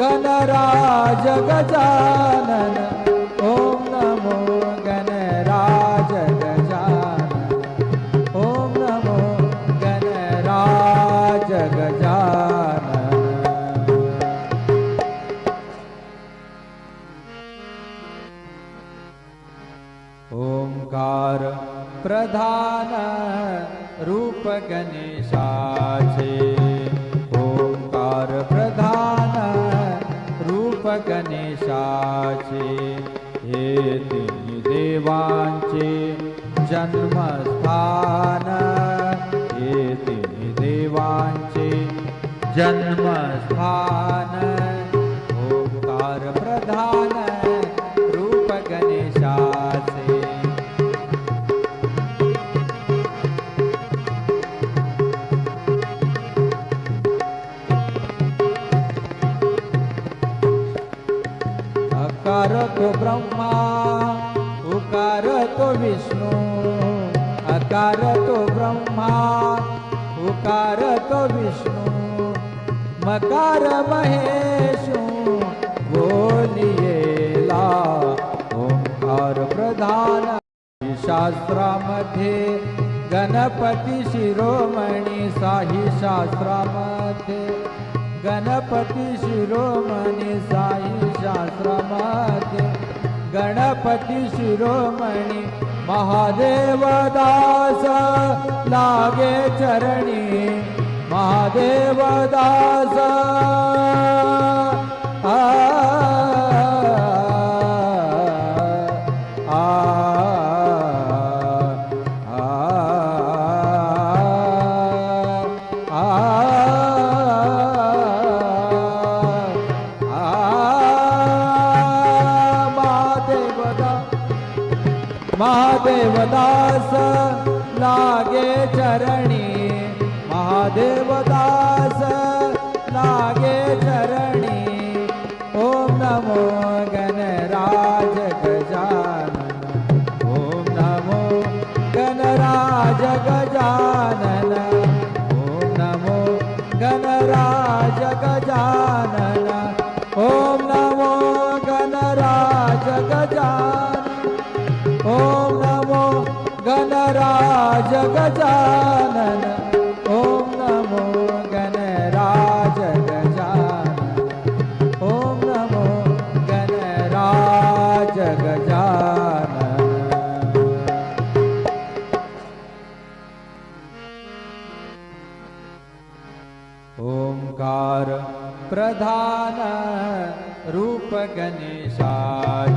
गणराज गजानन ओम नमो गणराज गजानन ओम नमो गणराज गजानन ओंकार प्रधान रूप गणेशाचे ओंकार प्रधान रूप गणेशाचे हे तिन्ही देवांचे जन्मस्थान हे तिन्ही देवांचे जन्मस्थान ओंकार प्रधान रूप गणेशाचे अकार तो ब्रह्मा उकार तो विष्णु अकार तो ब्रह्मा उकार तो विष्णु मकार महेशु बोलियेला ओंकार प्रधान शास्त्रामध्ये गणपती शिरोमणी साई शास्त्रामध्ये गणपती शिरोमणी साई शास्त्रामध्ये गणपती शिरोमणी महादेव दास लागे चरणी महादेव दास महादेव दास लागे चरणी महादेव दास लागे चरणी ओम नमो गणराज गजानन ओम नमो गणराज गजानन ओम नमो गणराज गजानन ओम नमो गणराज गजानन ओम नमो गणराज गजानन ओम नमो गणराज गजानन ओम नमो गणराज गजानन ओंकार प्रधान रूप गणेशाचे